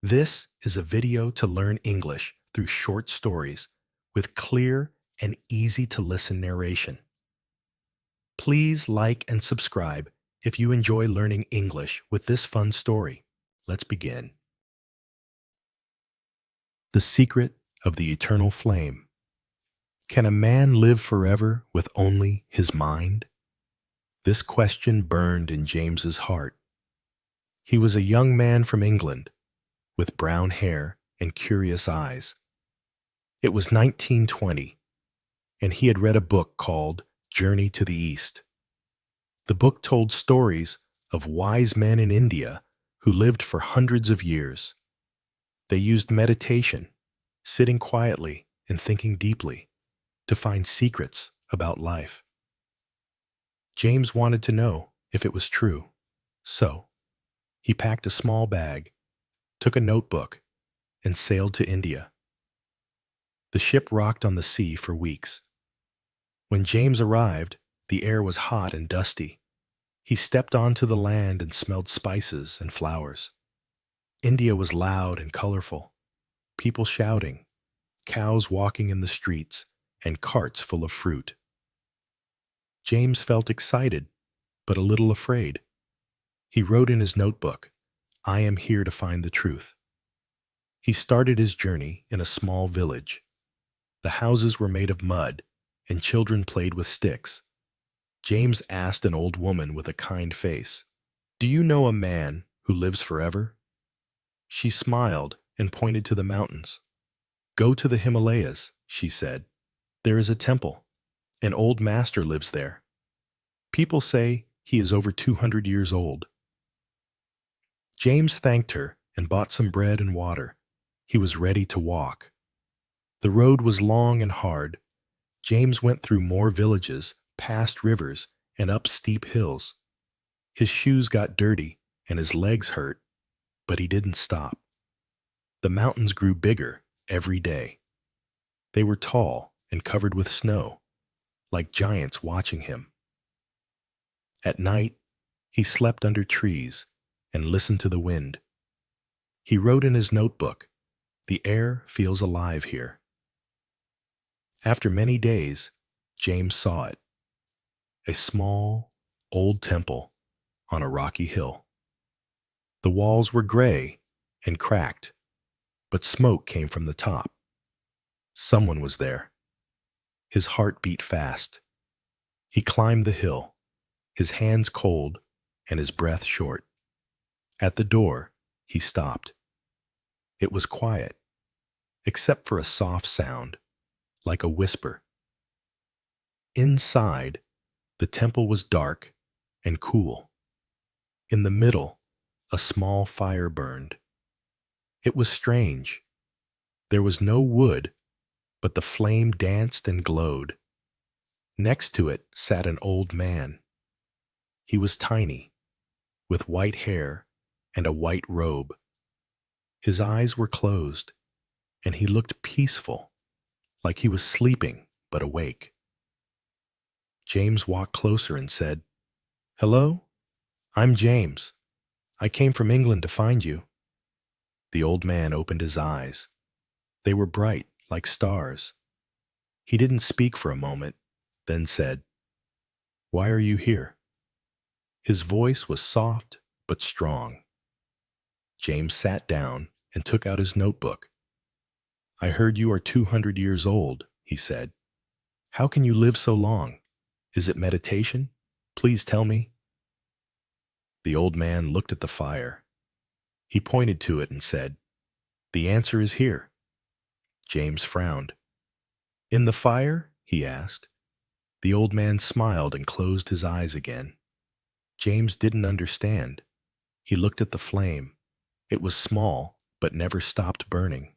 This is a video to learn English through short stories with clear and easy to listen narration. Please like and subscribe if you enjoy learning English with this fun story. Let's begin. The Secret of the Eternal Flame. Can a man live forever with only his mind? This question burned in James's heart. He was a young man from England with brown hair and curious eyes. It was 1920, and he had read a book called Journey to the East. The book told stories of wise men in India who lived for hundreds of years. They used meditation, sitting quietly and thinking deeply, to find secrets about life. James wanted to know if it was true, so he packed a small bag, took a notebook, and sailed to India. The ship rocked on the sea for weeks. When James arrived, the air was hot and dusty. He stepped onto the land and smelled spices and flowers. India was loud and colorful, people shouting, cows walking in the streets, and carts full of fruit. James felt excited, but a little afraid. He wrote in his notebook, "I am here to find the truth." He started his journey in a small village. The houses were made of mud, and children played with sticks. James asked an old woman with a kind face, "Do you know a man who lives forever?" She smiled and pointed to the mountains. "Go to the Himalayas," she said. "There is a temple. An old master lives there. People say he is over 200 years old." James thanked her and bought some bread and water. He was ready to walk. The road was long and hard. James went through more villages, past rivers, and up steep hills. His shoes got dirty and his legs hurt, but he didn't stop. The mountains grew bigger every day. They were tall and covered with snow, like giants watching him. At night, he slept under trees and listened to the wind. He wrote in his notebook, "The air feels alive here." After many days, James saw it. A small, old temple on a rocky hill. The walls were gray and cracked, but smoke came from the top. Someone was there. His heart beat fast. He climbed the hill, his hands cold and his breath short. At the door, he stopped. It was quiet, except for a soft sound, like a whisper. Inside, the temple was dark and cool. In the middle, a small fire burned. It was strange. There was no wood, but the flame danced and glowed. Next to it sat an old man. He was tiny, with white hair and a white robe. His eyes were closed, and he looked peaceful, like he was sleeping but awake. James walked closer and said, "Hello, I'm James. I came from England to find you." The old man opened his eyes. They were bright, like stars. He didn't speak for a moment, then said, "Why are you here?" His voice was soft but strong. James sat down and took out his notebook. "I heard you are 200 years old," he said. "How can you live so long? Is it meditation? Please tell me." The old man looked at the fire. He pointed to it and said, "The answer is here." James frowned. "In the fire?" he asked. The old man smiled and closed his eyes again. James didn't understand. He looked at the flame. It was small, but never stopped burning.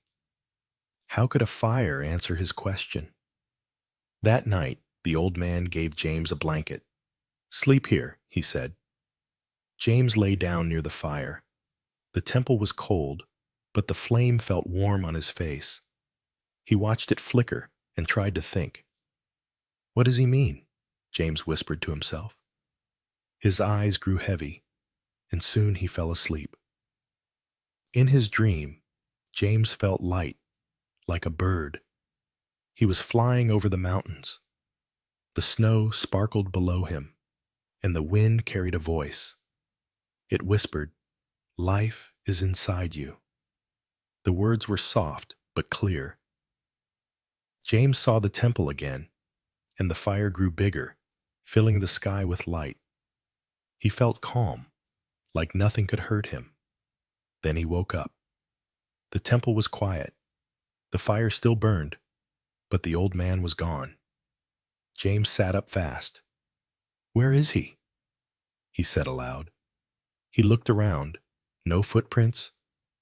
How could a fire answer his question? That night, the old man gave James a blanket. "Sleep here," he said. James lay down near the fire. The temple was cold, but the flame felt warm on his face. He watched it flicker and tried to think. "What does he mean?" James whispered to himself. His eyes grew heavy, and soon he fell asleep. In his dream, James felt light, like a bird. He was flying over the mountains. The snow sparkled below him, and the wind carried a voice. It whispered, "Life is inside you." The words were soft but clear. James saw the temple again, and the fire grew bigger, filling the sky with light. He felt calm, like nothing could hurt him. Then he woke up. The temple was quiet. The fire still burned, but the old man was gone. James sat up fast. "Where is he?" he said aloud. He looked around. No footprints,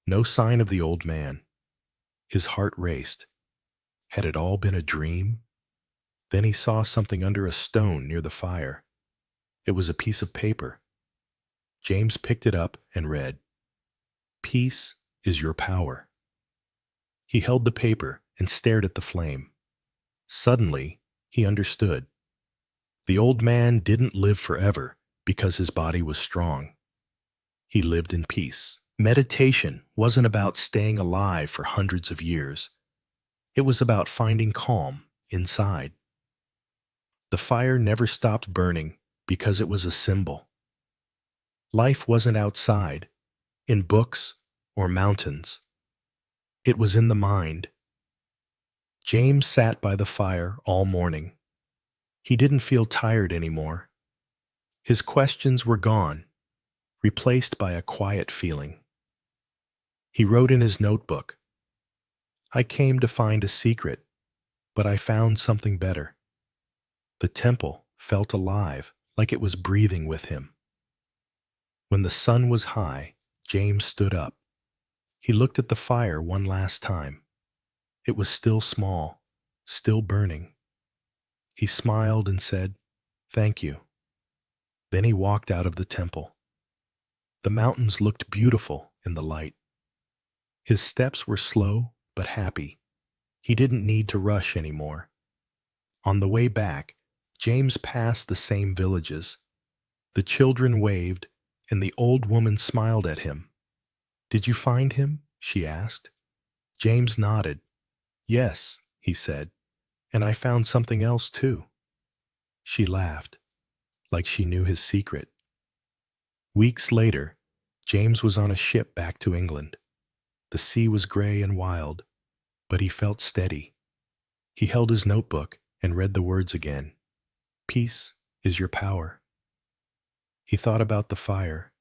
no sign of the old man. His heart raced. Had it all been a dream? Then he saw something under a stone near the fire. It was a piece of paper. James picked it up and read, "Peace is your power." He held the paper and stared at the flame. Suddenly, he understood. The old man didn't live forever because his body was strong. He lived in peace. Meditation wasn't about staying alive for hundreds of years. It was about finding calm inside. The fire never stopped burning because it was a symbol. Life wasn't outside, in books or mountains. It was in the mind. James sat by the fire all morning. He didn't feel tired anymore. His questions were gone, replaced by a quiet feeling. He wrote in his notebook, "I came to find a secret, but I found something better." The temple felt alive, like it was breathing with him. When the sun was high, James stood up. He looked at the fire one last time. It was still small, still burning. He smiled and said, "Thank you." Then he walked out of the temple. The mountains looked beautiful in the light. His steps were slow but happy. He didn't need to rush anymore. On the way back, James passed the same villages. The children waved, and the old woman smiled at him. "Did you find him?" she asked. James nodded. "Yes," he said, "and I found something else too." She laughed, like she knew his secret. Weeks later, James was on a ship back to England. The sea was gray and wild, but he felt steady. He held his notebook and read the words again. "Peace is your power." He thought about the fire,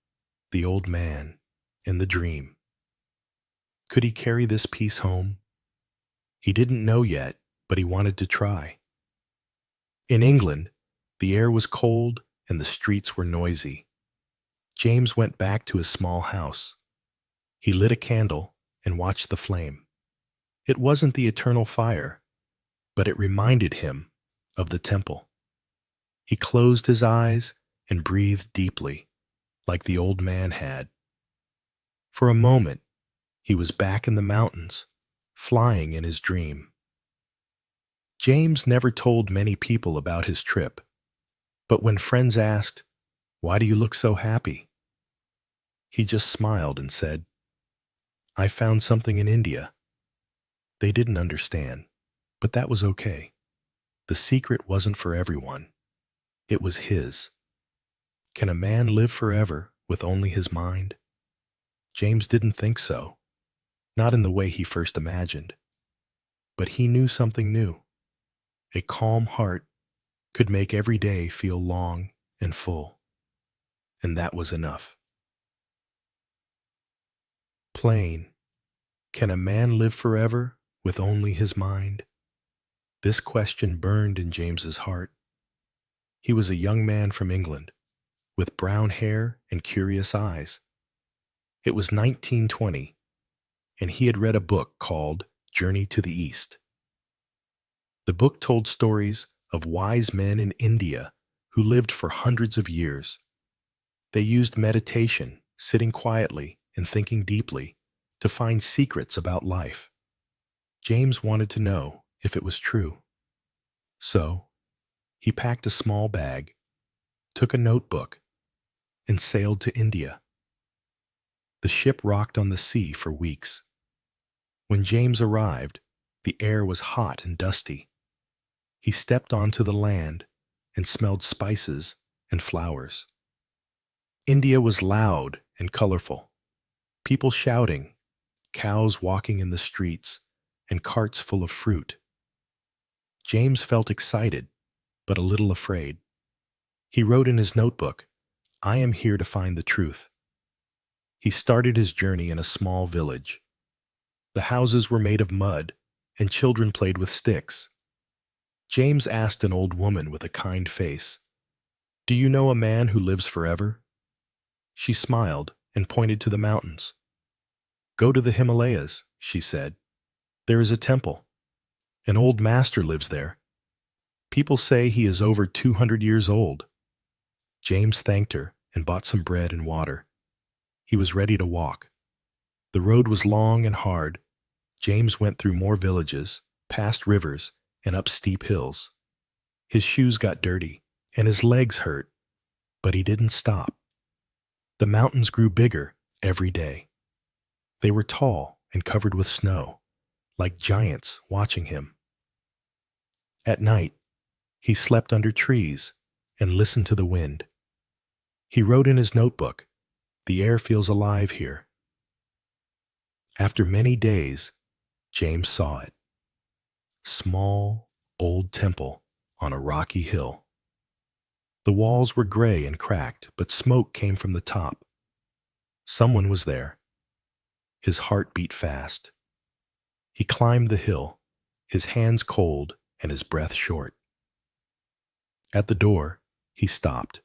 the old man, and the dream. Could he carry this peace home? He didn't know yet, but he wanted to try. In England, the air was cold and the streets were noisy. James went back to his small house. He lit a candle and watched the flame. It wasn't the eternal fire, but it reminded him of the temple. He closed his eyes and breathed deeply, like the old man had. For a moment, he was back in the mountains, flying in his dream. James never told many people about his trip, but when friends asked, "Why do you look so happy?" he just smiled and said, "I found something in India." They didn't understand, but that was okay. The secret wasn't for everyone. It was his. Can a man live forever with only his mind? James didn't think so, not in the way he first imagined. But he knew something new. A calm heart could make every day feel long and full, and that was enough. Plain, can a man live forever with only his mind? This question burned in James's heart. He was a young man from England, with brown hair and curious eyes. It was 1920, and he had read a book called Journey to the East. The book told stories of wise men in India who lived for hundreds of years. They used meditation, sitting quietly and thinking deeply, to find secrets about life. James wanted to know if it was true. So, he packed a small bag, took a notebook, and sailed to India. The ship rocked on the sea for weeks. When James arrived, the air was hot and dusty. He stepped onto the land and smelled spices and flowers. India was loud and colorful. People shouting, cows walking in the streets, and carts full of fruit. James felt excited, but a little afraid. He wrote in his notebook, "I am here to find the truth." He started his journey in a small village. The houses were made of mud, and children played with sticks. James asked an old woman with a kind face, "Do you know a man who lives forever?" She smiled and pointed to the mountains. "Go to the Himalayas," she said. "There is a temple. An old master lives there. People say he is over 200 years old." James thanked her and bought some bread and water. He was ready to walk. The road was long and hard. James went through more villages, past rivers, and up steep hills. His shoes got dirty, and his legs hurt, but he didn't stop. The mountains grew bigger every day. They were tall and covered with snow, like giants watching him. At night, he slept under trees and listened to the wind. He wrote in his notebook, "The air feels alive here." After many days, James saw it. Small, old temple on a rocky hill. The walls were gray and cracked, but smoke came from the top. Someone was there. His heart beat fast. He climbed the hill, his hands cold and his breath short. At the door, he stopped.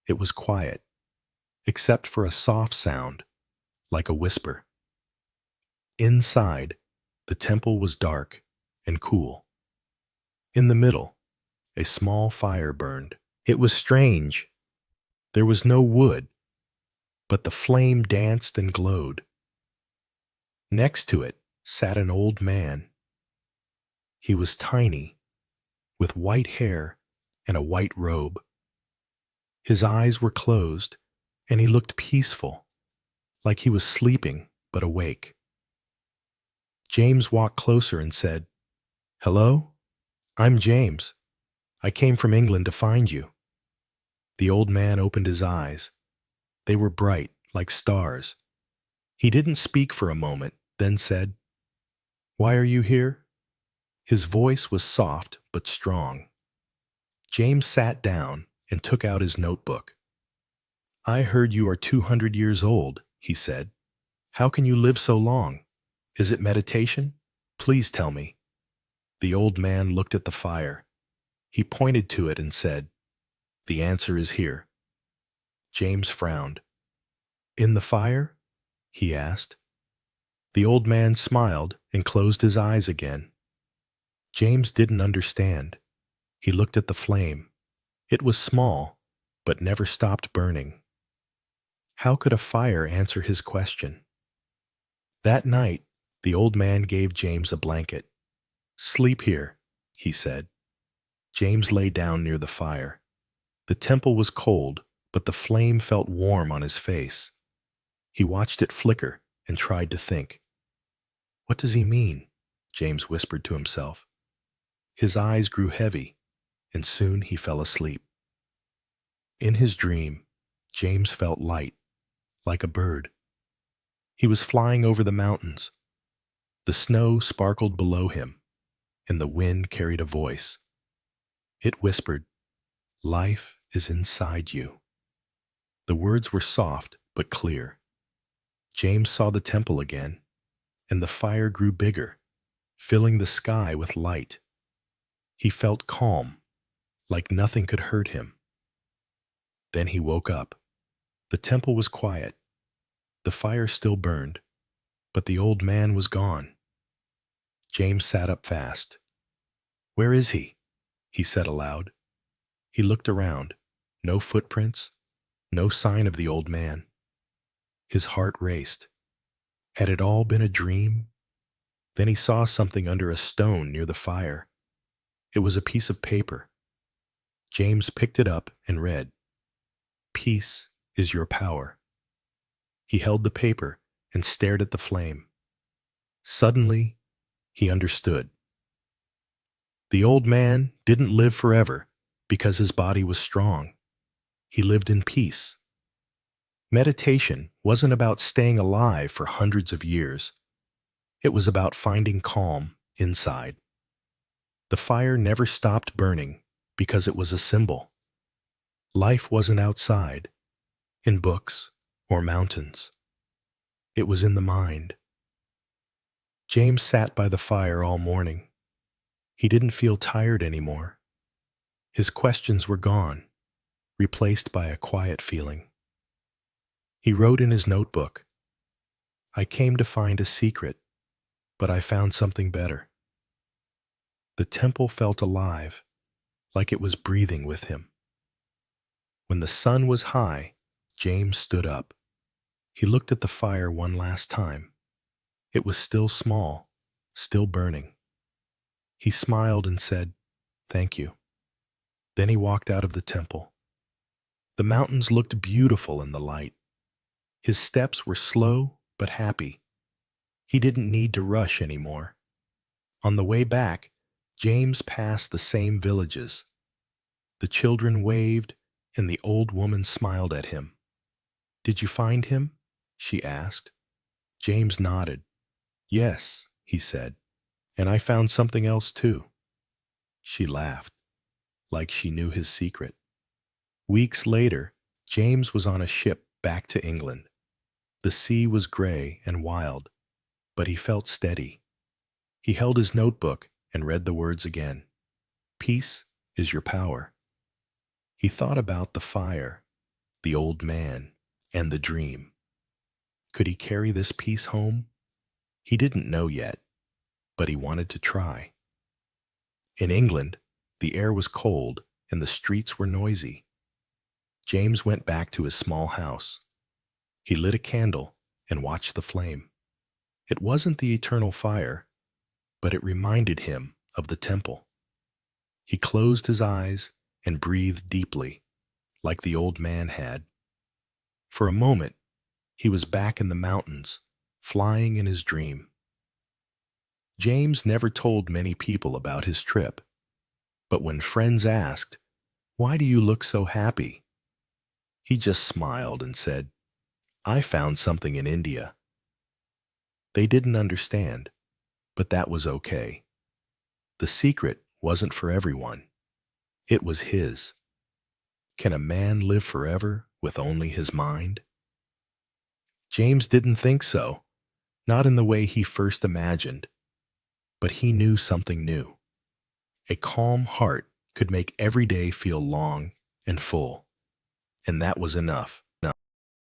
It was quiet, except for a soft sound, like a whisper. Inside, the temple was dark and cool. In the middle, a small fire burned. It was strange. There was no wood, but the flame danced and glowed. Next to it sat an old man. He was tiny, with white hair and a white robe. His eyes were closed, and he looked peaceful, like he was sleeping but awake. James walked closer and said, "Hello? I'm James. I came from England to find you." The old man opened his eyes. They were bright, like stars. He didn't speak for a moment, then said, "Why are you here?" His voice was soft but strong. James sat down and took out his notebook. "I heard you are 200 years old," he said. "How can you live so long? Is it meditation? Please tell me." The old man looked at the fire. He pointed to it and said, "The answer is here." James frowned. "In the fire?" he asked. The old man smiled and closed his eyes again. James didn't understand. He looked at the flame. It was small, but never stopped burning. How could a fire answer his question? That night, the old man gave James a blanket. "Sleep here," he said. James lay down near the fire. The temple was cold, but the flame felt warm on his face. He watched it flicker and tried to think. "What does he mean?" James whispered to himself. His eyes grew heavy, and soon he fell asleep. In his dream, James felt light, like a bird. He was flying over the mountains. The snow sparkled below him, and the wind carried a voice. It whispered, "Life is inside you." The words were soft but clear. James saw the temple again, and the fire grew bigger, filling the sky with light. He felt calm, like nothing could hurt him. Then he woke up. The temple was quiet. The fire still burned, but the old man was gone. James sat up fast. "Where is he?" he said aloud. He looked around. No footprints, no sign of the old man. His heart raced. Had it all been a dream? Then he saw something under a stone near the fire. It was a piece of paper. James picked it up and read, "Peace is your power." He held the paper and stared at the flame. Suddenly, he understood. The old man didn't live forever because his body was strong. He lived in peace. Meditation wasn't about staying alive for hundreds of years. It was about finding calm inside. The fire never stopped burning because it was a symbol. Life wasn't outside, in books or mountains. It was in the mind. James sat by the fire all morning. He didn't feel tired anymore. His questions were gone, replaced by a quiet feeling. He wrote in his notebook, "I came to find a secret, but I found something better." The temple felt alive, like it was breathing with him. When the sun was high, James stood up. He looked at the fire one last time. It was still small, still burning. He smiled and said, "Thank you." Then he walked out of the temple. The mountains looked beautiful in the light. His steps were slow but happy. He didn't need to rush anymore. On the way back, James passed the same villages. The children waved, and the old woman smiled at him. "Did you find him?" she asked. James nodded. "Yes," he said, "and I found something else too." She laughed, like she knew his secret. Weeks later, James was on a ship back to England. The sea was gray and wild, but he felt steady. He held his notebook and read the words again. "Peace is your power." He thought about the fire, the old man, and the dream. Could he carry this peace home? He didn't know yet, but he wanted to try. In England, the air was cold and the streets were noisy. James went back to his small house. He lit a candle and watched the flame. It wasn't the eternal fire, but it reminded him of the temple. He closed his eyes and breathed deeply, like the old man had. For a moment, he was back in the mountains, flying in his dream. James never told many people about his trip, but when friends asked, "Why do you look so happy?" he just smiled and said, "I found something in India." They didn't understand, but that was okay. The secret wasn't for everyone. It was his. Can a man live forever with only his mind? James didn't think so, not in the way he first imagined, but he knew something new. A calm heart could make every day feel long and full, and that was enough.